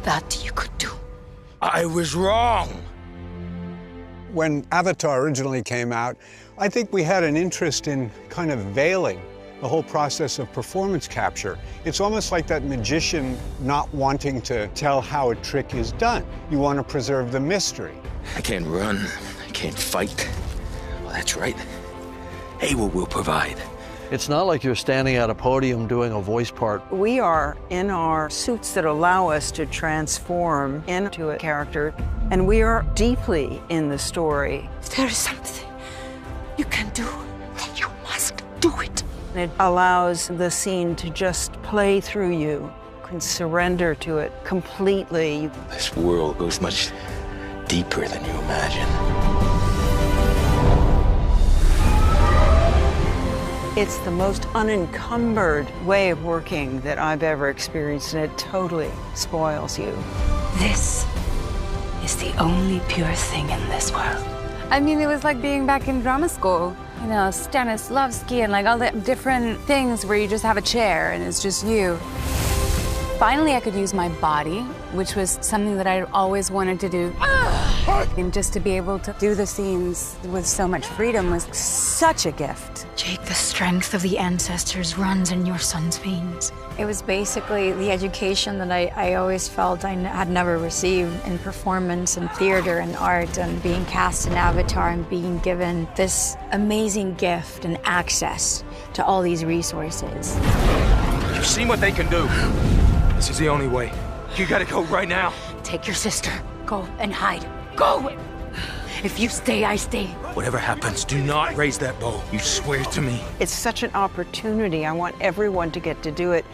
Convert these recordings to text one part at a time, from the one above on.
that you could do. I was wrong. When Avatar originally came out, I think we had an interest in kind of veiling the whole process of performance capture. It's almost like that magician not wanting to tell how a trick is done. You want to preserve the mystery. I can't run. I can't fight. Well, that's right. Eywa will provide. It's not like you're standing at a podium doing a voice part. We are in our suits that allow us to transform into a character, and we are deeply in the story. If there is something you can do, then you must do it. It allows the scene to just play through you. You can surrender to it completely. This world goes much deeper than you imagine. It's the most unencumbered way of working that I've ever experienced, and it totally spoils you. This is the only pure thing in this world. I mean, it was like being back in drama school. You know, Stanislavski and like all the different things where you just have a chair and it's just you. Finally, I could use my body, which was something that I always wanted to do. And just to be able to do the scenes with so much freedom was such a gift. Jake, the strength of the ancestors runs in your son's veins. It was basically the education that I always felt I had never received in performance and theater and art, and being cast in Avatar and being given this amazing gift and access to all these resources. You've seen what they can do. This is the only way. You gotta go right now. Take your sister. Go and hide. Go! If you stay, I stay. Whatever happens, do not raise that bow. You swear to me. It's such an opportunity. I want everyone to get to do it.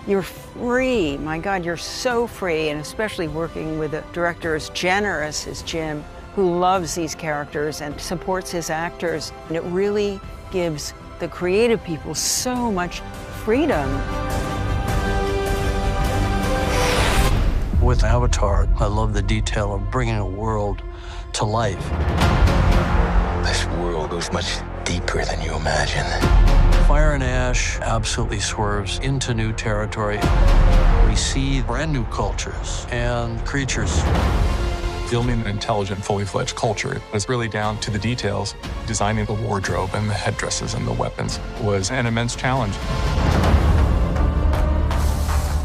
You're free. My God, you're so free, and especially working with a director as generous as Jim, who loves these characters and supports his actors. And it really gives the creative people so much freedom. With Avatar, I love the detail of bringing a world to life. This world goes much deeper than you imagine. Fire and Ash absolutely swerves into new territory. We see brand new cultures and creatures. Filming an intelligent, fully fledged culture was really down to the details. Designing the wardrobe and the headdresses and the weapons was an immense challenge.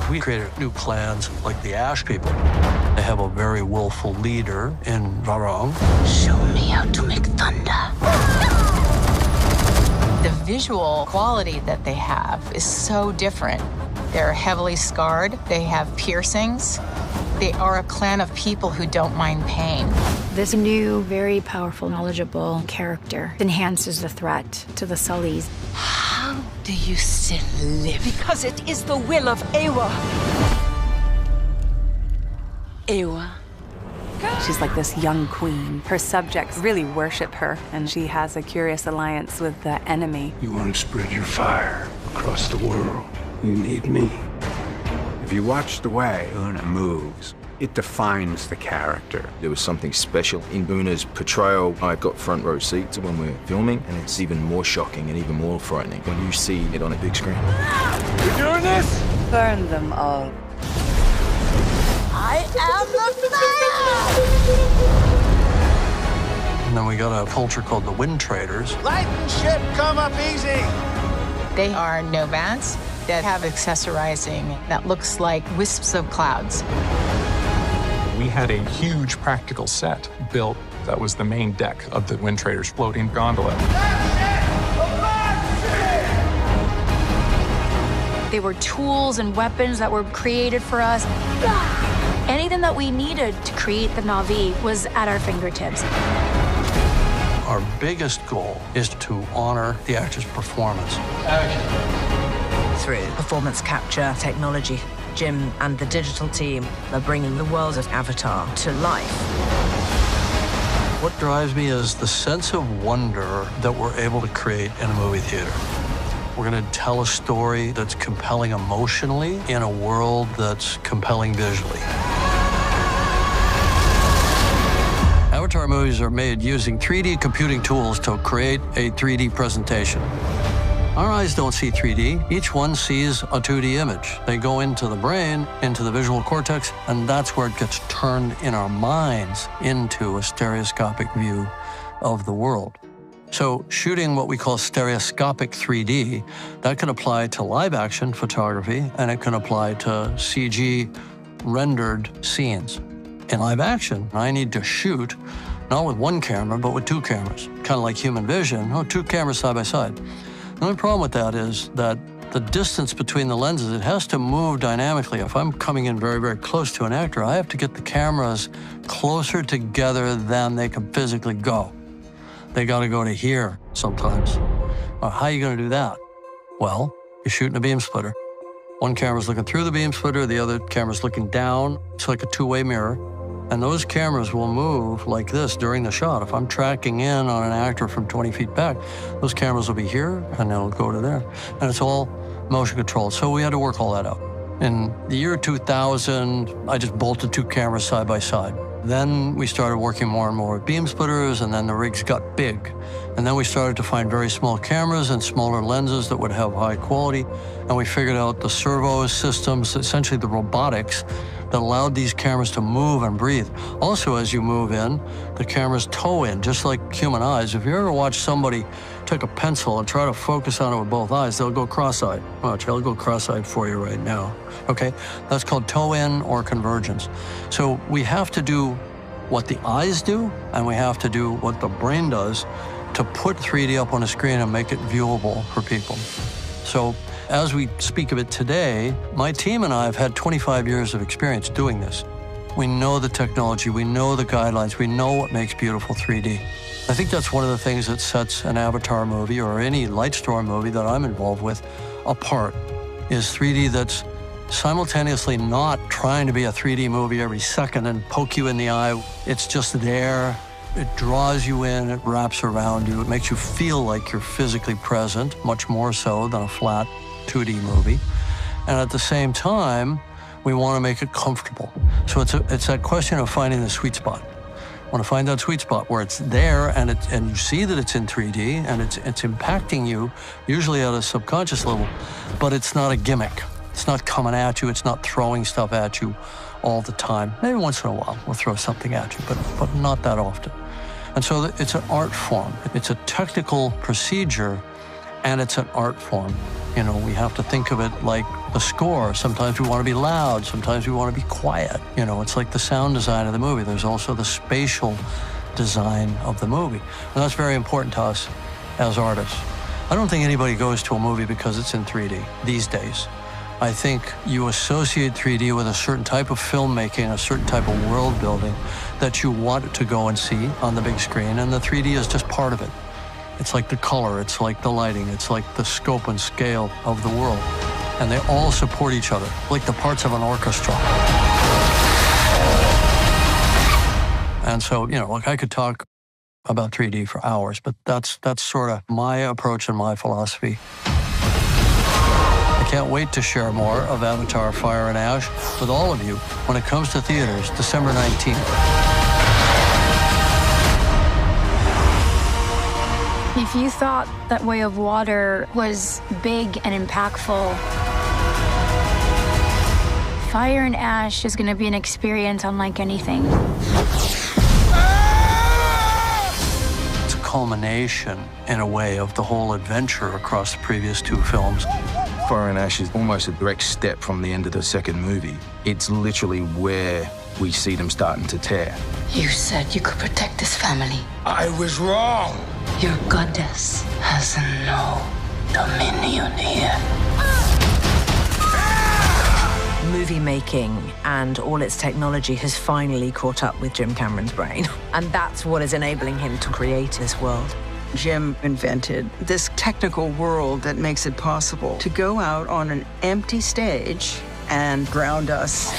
We created new clans like the Ash people. They have a very willful leader in Varong. Show me how to make thunder. The visual quality that they have is so different. They're heavily scarred. They have piercings. They are a clan of people who don't mind pain. This new, very powerful, knowledgeable character enhances the threat to the Sullys. How do you still live? Because it is the will of Eywa. Eywa. She's like this young queen. Her subjects really worship her, and she has a curious alliance with the enemy. You want to spread your fire across the world. You need me. If you watch the way Una moves, it defines the character. There was something special in Una's portrayal. I got front row seats when we're filming, and it's even more shocking and even more frightening when you see it on a big screen. You're doing this? Burn them all. I am the fire! And then we got a culture called the Wind Traders. Lighten ship, come up easy. They are nomads that have accessorizing that looks like wisps of clouds. We had a huge practical set built that was the main deck of the Wind Traders floating gondola. They were tools and weapons that were created for us. Anything that we needed to create the Na'vi was at our fingertips. Our biggest goal is to honor the actor's performance. Through performance capture technology, Jim and the digital team are bringing the world of Avatar to life. What drives me is the sense of wonder that we're able to create in a movie theater. We're going to tell a story that's compelling emotionally in a world that's compelling visually. Avatar movies are made using 3D computing tools to create a 3D presentation. Our eyes don't see 3D. Each one sees a 2D image. They go into the brain, into the visual cortex, and that's where it gets turned in our minds into a stereoscopic view of the world. So shooting what we call stereoscopic 3D, that can apply to live action photography, and it can apply to CG rendered scenes. In live action, I need to shoot not with one camera, but with two cameras, kind of like human vision, two cameras side by side. The only problem with that is that the distance between the lenses, it has to move dynamically. If I'm coming in very, very close to an actor, I have to get the cameras closer together than they can physically go. They got to go to here sometimes. How are you going to do that? Well, you're shooting a beam splitter. One camera's looking through the beam splitter, the other camera's looking down. It's like a two-way mirror. And those cameras will move like this during the shot. If I'm tracking in on an actor from 20 feet back, those cameras will be here and they'll go to there. And it's all motion controlled. So we had to work all that out. In the year 2000, I just bolted two cameras side by side. Then we started working more and more with beam splitters, and then the rigs got big. And then we started to find very small cameras and smaller lenses that would have high quality. And we figured out the servo systems, essentially the robotics, that allowed these cameras to move and breathe. Also, as you move in, the cameras tow in, just like human eyes. If you ever watch somebody take a pencil and try to focus on it with both eyes, they'll go cross-eyed. Watch, I'll go cross-eyed for you right now. Okay, that's called tow-in or convergence. So we have to do what the eyes do, and we have to do what the brain does to put 3D up on a screen and make it viewable for people. So as we speak of it today, my team and I have had 25 years of experience doing this. We know the technology, we know the guidelines, we know what makes beautiful 3D. I think that's one of the things that sets an Avatar movie or any Lightstorm movie that I'm involved with apart, is 3D that's simultaneously not trying to be a 3D movie every second and poke you in the eye. It's just there. It draws you in, it wraps around you, it makes you feel like you're physically present, much more so than a flat 2D movie. And at the same time, we want to make it comfortable. So it's that question of finding the sweet spot. I want to find that sweet spot where it's there and you see that it's in 3D and it's impacting you, usually at a subconscious level, but it's not a gimmick. It's not coming at you, it's not throwing stuff at you all the time. Maybe once in a while we'll throw something at you, but not that often. And so it's an art form. It's a technical procedure, and it's an art form. You know, we have to think of it like a score. Sometimes we want to be loud, sometimes we want to be quiet. You know, it's like the sound design of the movie. There's also the spatial design of the movie. And that's very important to us as artists. I don't think anybody goes to a movie because it's in 3D these days. I think you associate 3D with a certain type of filmmaking, a certain type of world building that you want to go and see on the big screen, and the 3D is just part of it. It's like the color, it's like the lighting, it's like the scope and scale of the world. And they all support each other, like the parts of an orchestra. And so, you know, like I could talk about 3D for hours, but that's sort of my approach and my philosophy. I can't wait to share more of Avatar: Fire and Ash with all of you when it comes to theaters, December 19th. If you thought that Way of Water was big and impactful, Fire and Ash is going to be an experience unlike anything. It's a culmination, in a way, of the whole adventure across the previous two films. Fire and Ash is almost a direct step from the end of the second movie. It's literally where we see them starting to tear. You said you could protect this family. I was wrong. Your goddess has no dominion here. Movie making and all its technology has finally caught up with Jim Cameron's brain. And that's what is enabling him to create this world. Jim invented this technical world that makes it possible to go out on an empty stage and ground us.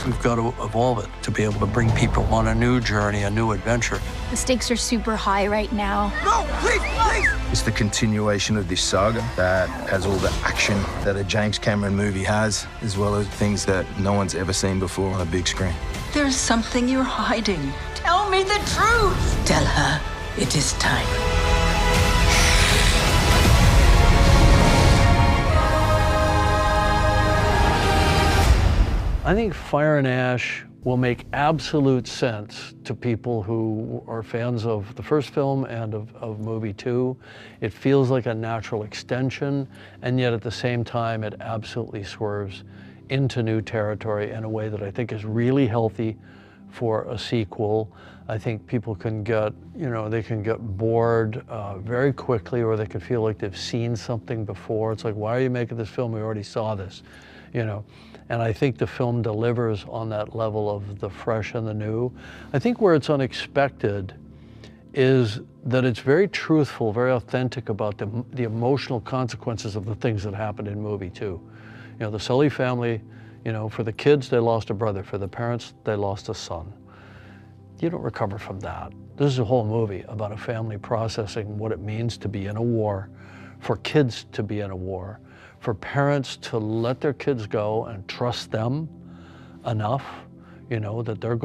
We've got to evolve it to be able to bring people on a new journey, a new adventure. The stakes are super high right now. No, please, please! It's the continuation of this saga that has all the action that a James Cameron movie has, as well as things that no one's ever seen before on a big screen. There's something you're hiding. Tell me the truth. Tell her it is time. I think Fire and Ash will make absolute sense to people who are fans of the first film and of movie 2. It feels like a natural extension, and yet at the same time it absolutely swerves into new territory in a way that I think is really healthy for a sequel. I think people can get, they can get bored very quickly, or they can feel like they've seen something before. It's like, why are you making this film? We already saw this, And I think the film delivers on that level of the fresh and the new. I think where it's unexpected is that it's very truthful, very authentic about the emotional consequences of the things that happened in movie 2. The Sully family, for the kids, they lost a brother. For the parents, they lost a son. You don't recover from that. This is a whole movie about a family processing what it means to be in a war, for kids to be in a war, for parents to let their kids go and trust them enough, that they're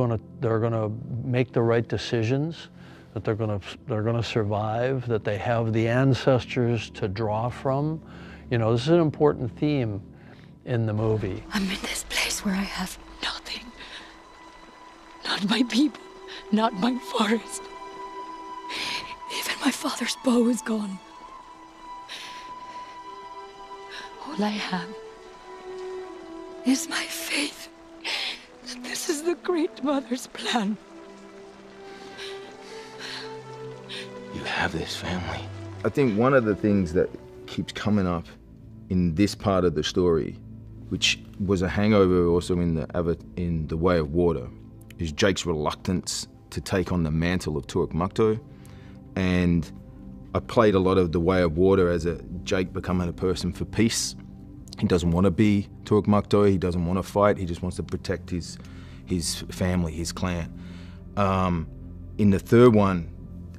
gonna make the right decisions, that they're gonna survive, that they have the ancestors to draw from. This is an important theme in the movie. I'm in this place where I have nothing. Not my people, not my forest. Even my father's bow is gone. All I have is my faith that this is the Great Mother's plan. You have this family. I think one of the things that keeps coming up in this part of the story, which was a hangover also in the Way of Water, is Jake's reluctance to take on the mantle of Tuak Makto. And I played a lot of The Way of Water as a Jake becoming a person for peace. He doesn't want to be Tuak Makto, he doesn't want to fight, he just wants to protect his family, his clan. In the third one,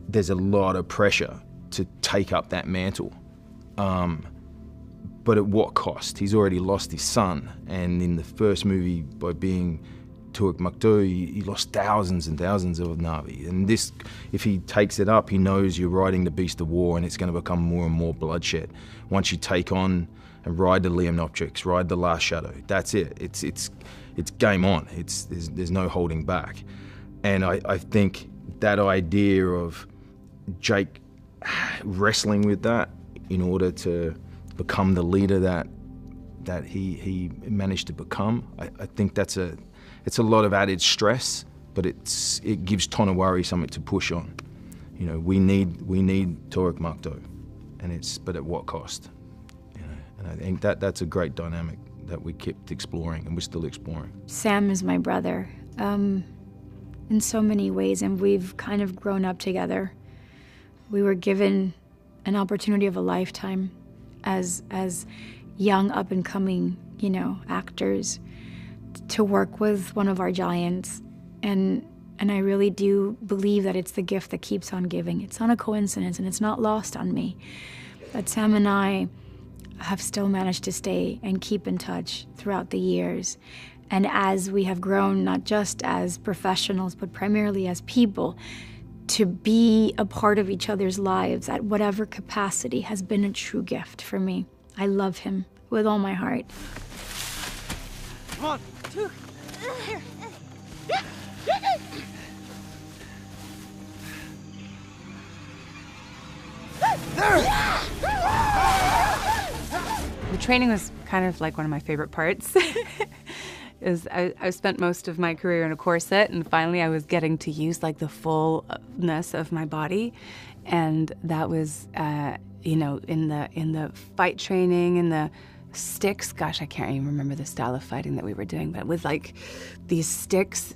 there's a lot of pressure to take up that mantle. But at what cost? He's already lost his son, and in the first movie, by being Tuak Makto, he lost thousands and thousands of Na'vi. And this, if he takes it up, he knows you're riding the beast of war, and it's going to become more and more bloodshed. Once you take on and ride the Leomnotrix, ride the Last Shadow, that's it. It's game on. There's no holding back. And I think that idea of Jake wrestling with that in order to become the leader that he managed to become, I think it's a lot of added stress, but it gives Tonawari something to push on. We need Tuak Makto, but at what cost? And I think that's a great dynamic that we kept exploring and we're still exploring. Sam is my brother in so many ways, and we've kind of grown up together. We were given an opportunity of a lifetime as young up-and-coming, actors to work with one of our giants. And I really do believe that it's the gift that keeps on giving. It's not a coincidence, and it's not lost on me that Sam and I have still managed to stay and keep in touch throughout the years. And as we have grown, not just as professionals, but primarily as people, to be a part of each other's lives at whatever capacity has been a true gift for me. I love him with all my heart. Come on. Here. The training was kind of like one of my favorite parts. I spent most of my career in a corset, and finally I was getting to use like the fullness of my body, and that was, in the fight training and the sticks. Gosh, I can't even remember the style of fighting that we were doing, but with like these sticks,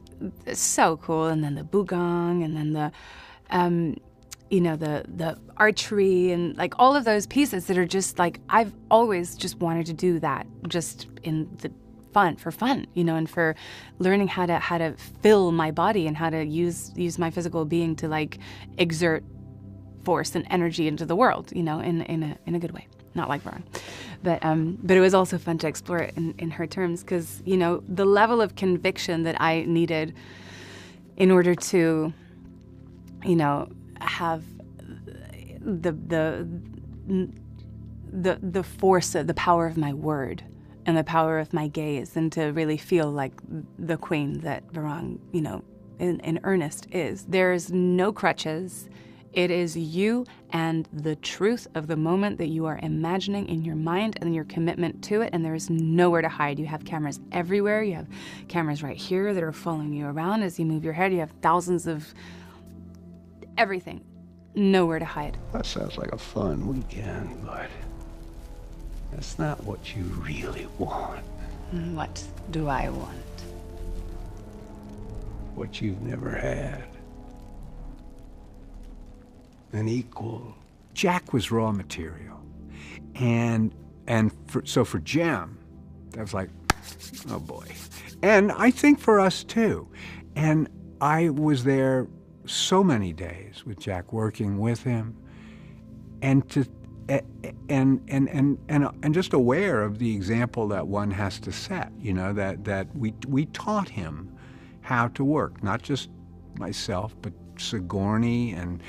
so cool. And then the bugong, and then the archery, and like all of those pieces that are just like, I've always just wanted to do that, just for fun, and for learning how to fill my body and how to use my physical being to like exert force and energy into the world, in a good way, not like Vaughn. But it was also fun to explore it in her terms, because the level of conviction that I needed in order to have the force of the power of my word and the power of my gaze, and to really feel like the queen that Varang, you know, in earnest is. There's no crutches. It is you and the truth of the moment that you are imagining in your mind and your commitment to it, and there is nowhere to hide. You have cameras everywhere. You have cameras right here that are following you around as you move your head. You have thousands of everything. Nowhere to hide. That sounds like a fun weekend, but that's not what you really want. What do I want? What you've never had. An equal. Jack was raw material. So for Jim, that was like, oh boy. And I think for us too. And I was there so many days with Jack, working with him, and just aware of the example that one has to set, you know, that we taught him how to work, not just myself, but Sigourney and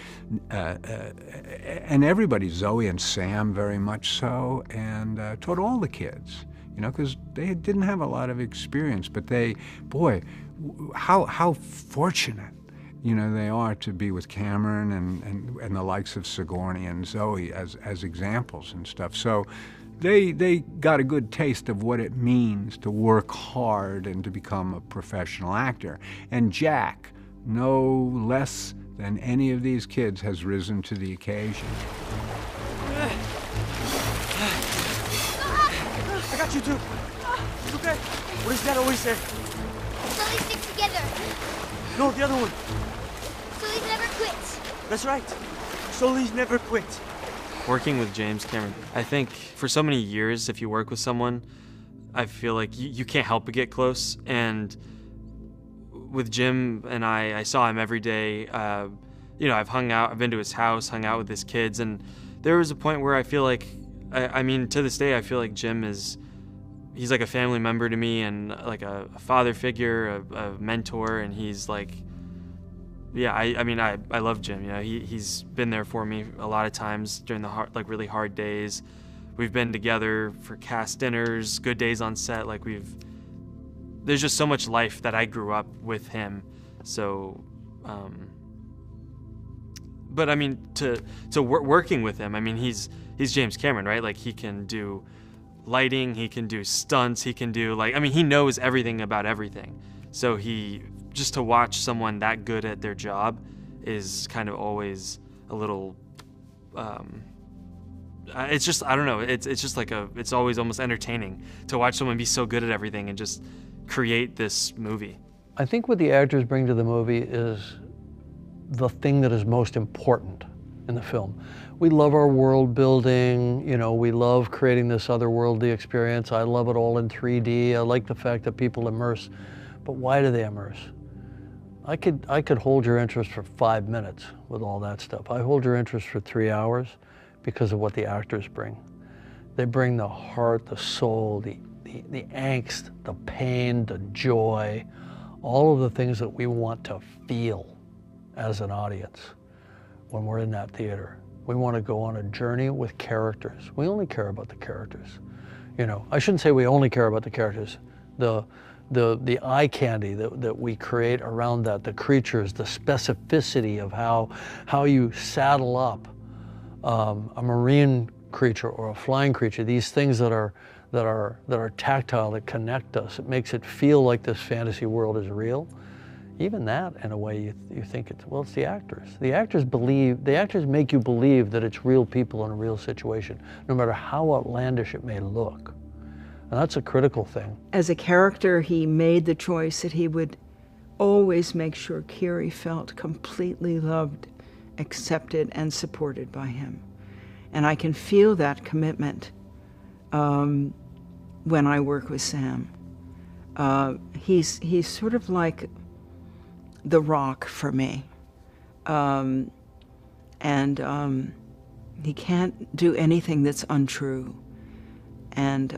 everybody, Zoe and Sam very much so, and taught all the kids, you know, because they didn't have a lot of experience, but how fortunate, you know, they are to be with Cameron and the likes of Sigourney and Zoe as examples and stuff. So they got a good taste of what it means to work hard and to become a professional actor. And Jack, no less than any of these kids, has risen to the occasion. I got you too. It's okay. What does Dad always say? Sully sticks together. No, the other one. Sully never quits. That's right. Sully's never quit. Working with James Cameron, I think for so many years, if you work with someone, I feel like you can't help but get close. And with Jim and I saw him every day. You know, I've been to his house, hung out with his kids, and there was a point where I feel like, I mean, to this day, I feel like Jim he's like a family member to me, and like a father figure, a mentor, and he's like, yeah, I mean, I love Jim. You know, he's been there for me a lot of times during the really hard days. We've been together for cast dinners, good days on set. Like there's just so much life that I grew up with him. So, but I mean, working with him, I mean, he's James Cameron, right? Like, he can do lighting, he can do stunts, he can do, like, I mean, he knows everything about everything. So just to watch someone that good at their job is kind of always a little, it's just, I don't know, it's just like it's always almost entertaining to watch someone be so good at everything and just create this movie. I think what the actors bring to the movie is the thing that is most important in the film. We love our world building, you know, we love creating this otherworldly experience. I love it all in 3D. I like the fact that people immerse. But why do they immerse? I could hold your interest for 5 minutes with all that stuff. I hold your interest for 3 hours because of what the actors bring. They bring the heart, the soul, the angst, the pain, the joy, all of the things that we want to feel as an audience when we're in that theater. We want to go on a journey with characters. We only care about the characters. You know, I shouldn't say we only care about the characters. The eye candy that we create around that, the creatures, the specificity of how you saddle up a marine creature or a flying creature, these things that are tactile, that connect us. It makes it feel like this fantasy world is real. Even that, in a way, you think it's the actors. The actors make you believe that it's real people in a real situation, no matter how outlandish it may look. And that's a critical thing. As a character, he made the choice that he would always make sure Kiri felt completely loved, accepted, and supported by him. And I can feel that commitment when I work with Sam. He's sort of like the rock for me. He can't do anything that's untrue. And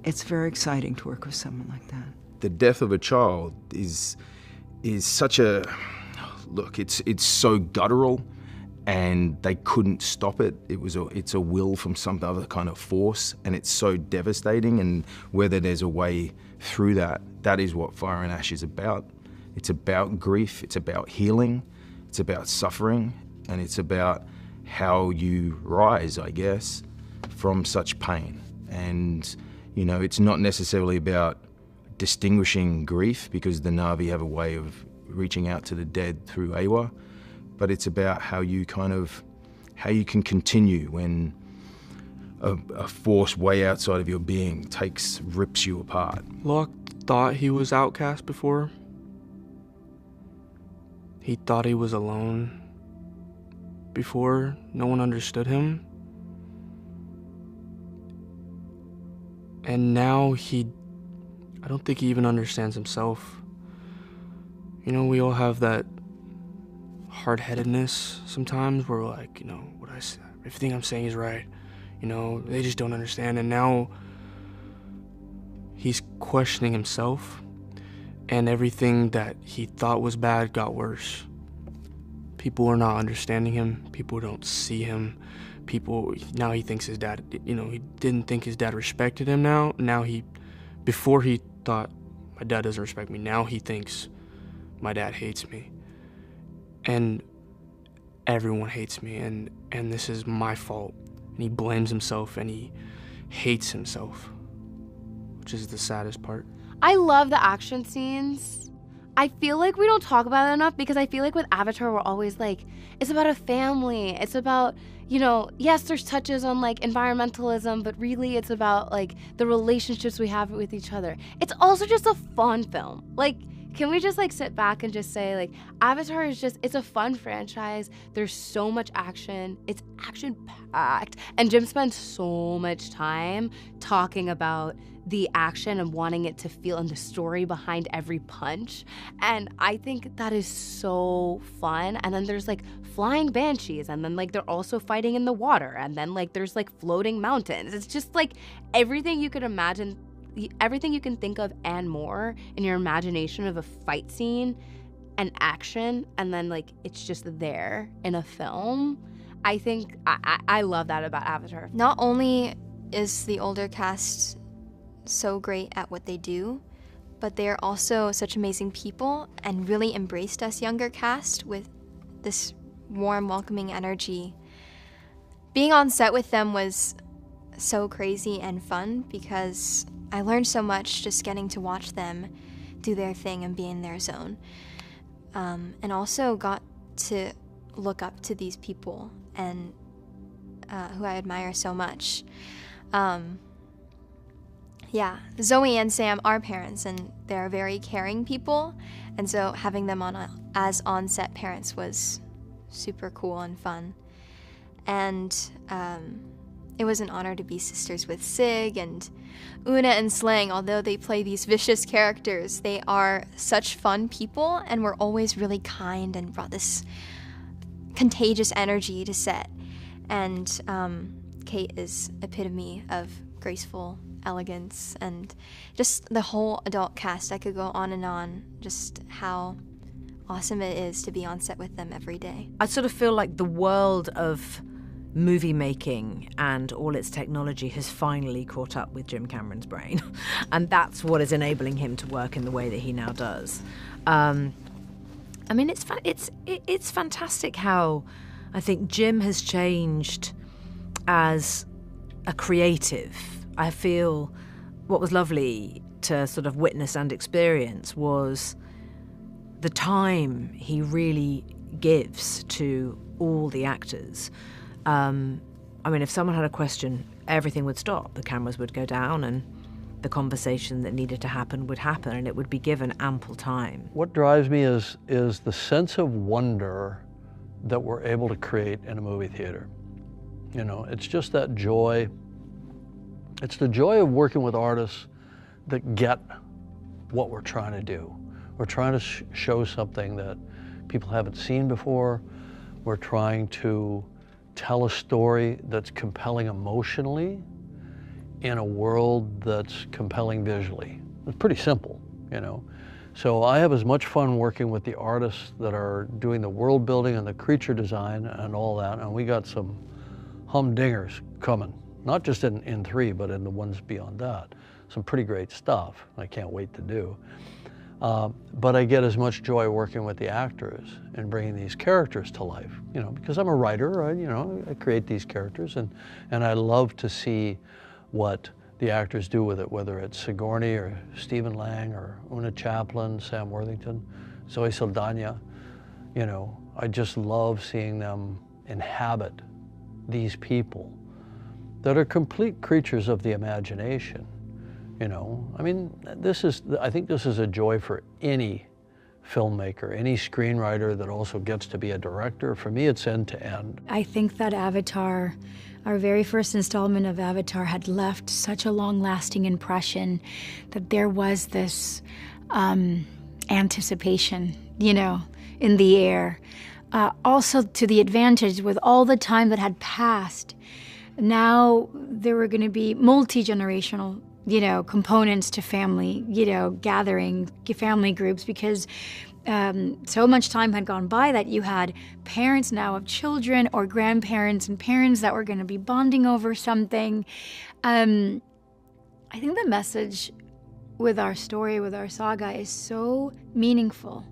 it's very exciting to work with someone like that. The death of a child is such a, look, it's so guttural, and they couldn't stop it. It's a will from some other kind of force, and it's so devastating, and whether there's a way through that, that is what Fire and Ash is about. It's about grief, it's about healing, it's about suffering, and it's about how you rise, I guess, from such pain. And, you know, it's not necessarily about distinguishing grief, because the Na'vi have a way of reaching out to the dead through Eywa, but it's about how you can continue when a force way outside of your being rips you apart. Locke thought he was outcast before. He thought he was alone before. No one understood him. And now I don't think he even understands himself. You know, we all have that hard-headedness sometimes where we're like, you know, everything I'm saying is right. You know, they just don't understand. And now he's questioning himself, and everything that he thought was bad got worse. People are not understanding him. People don't see him. Now he thinks his dad, you know, he didn't think his dad respected him now. Before he thought, my dad doesn't respect me. Now he thinks my dad hates me. And everyone hates me, and this is my fault. And he blames himself, and he hates himself, which is the saddest part. I love the action scenes. I feel like we don't talk about it enough, because I feel like with Avatar, we're always like, it's about a family. It's about, you know, yes, there's touches on like environmentalism, but really it's about like the relationships we have with each other. It's also just a fun film. Like, can we just like sit back and just say like Avatar is it's a fun franchise. There's so much action. It's action packed. And Jim spends so much time talking about the action and wanting it to feel and the story behind every punch. And I think that is so fun. And then there's like flying banshees, and then like they're also fighting in the water, and then like there's like floating mountains. It's just like everything you could imagine, everything you can think of and more in your imagination of a fight scene and action, and then like it's just there in a film. I think I love that about Avatar. Not only is the older cast so great at what they do, but they are also such amazing people and really embraced us younger cast with this warm, welcoming energy. Being on set with them was so crazy and fun, because I learned so much just getting to watch them do their thing and be in their zone. And also got to look up to these people and who I admire so much. Yeah, Zoe and Sam are parents, and they're very caring people, and so having them as on-set parents was super cool and fun. And it was an honor to be sisters with Sig, and Una and Slang, although they play these vicious characters, they are such fun people and were always really kind and brought this contagious energy to set. And Kate is epitome of graceful elegance, and just the whole adult cast. I could go on and on, just how awesome it is to be on set with them every day. I sort of feel like the world of movie making and all its technology has finally caught up with Jim Cameron's brain. And that's what is enabling him to work in the way that he now does. I mean, it's fantastic how I think Jim has changed as a creative. I feel what was lovely to sort of witness and experience was the time he really gives to all the actors. I mean, if someone had a question, everything would stop. The cameras would go down and the conversation that needed to happen would happen, and it would be given ample time. What drives me is the sense of wonder that we're able to create in a movie theater. You know, it's just that joy. It's the joy of working with artists that get what we're trying to do. We're trying to show something that people haven't seen before. We're trying to tell a story that's compelling emotionally in a world that's compelling visually. It's pretty simple, you know. So I have as much fun working with the artists that are doing the world building and the creature design and all that, and we got some humdingers coming, not just in 3, but in the ones beyond that. Some pretty great stuff I can't wait to do. But I get as much joy working with the actors and bringing these characters to life, you know, because I'm a writer, I create these characters, and I love to see what the actors do with it, whether it's Sigourney or Stephen Lang or Una Chaplin, Sam Worthington, Zoe Saldana. You know, I just love seeing them inhabit these people that are complete creatures of the imagination. You know, I mean, I think this is a joy for any filmmaker, any screenwriter that also gets to be a director. For me, it's end to end. I think that Avatar, our very first installment of Avatar, had left such a long-lasting impression that there was this anticipation, you know, in the air. Also to the advantage with all the time that had passed. Now there were going to be multi-generational, you know, components to family, you know, gathering, family groups, because so much time had gone by that you had parents now of children or grandparents and parents that were going to be bonding over something. I think the message with our story, with our saga, is so meaningful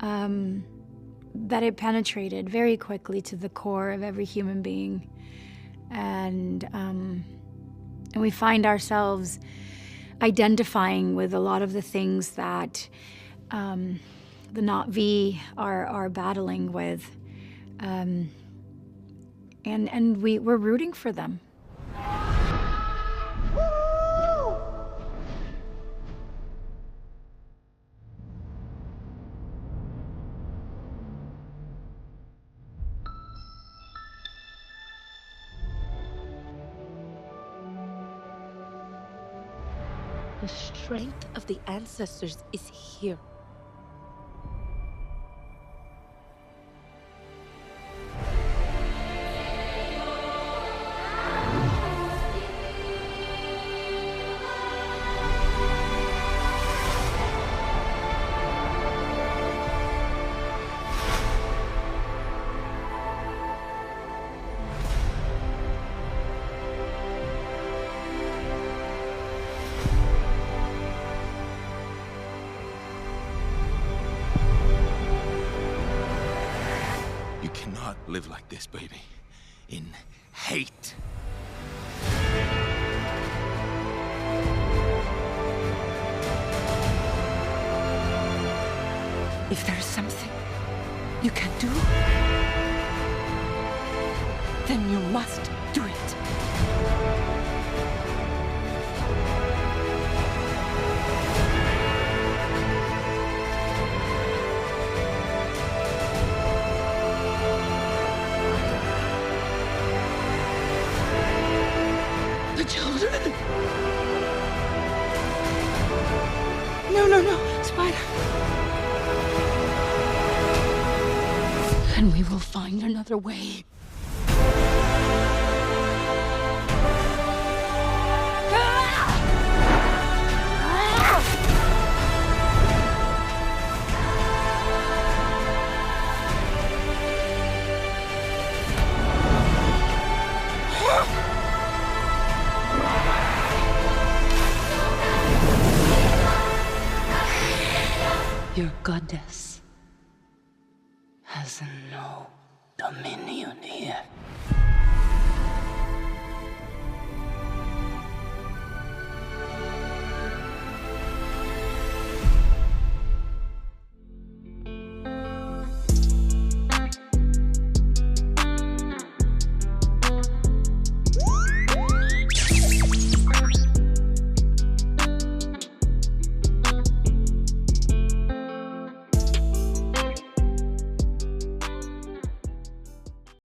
that it penetrated very quickly to the core of every human being. And we find ourselves identifying with a lot of the things that the Na'vi are battling with, and we're rooting for them. The strength of the ancestors is here. Live like this, baby. In hate. If there is something you can do, then you must do it. Children! No, Spider. And we will find another way. Your goddess has no dominion here.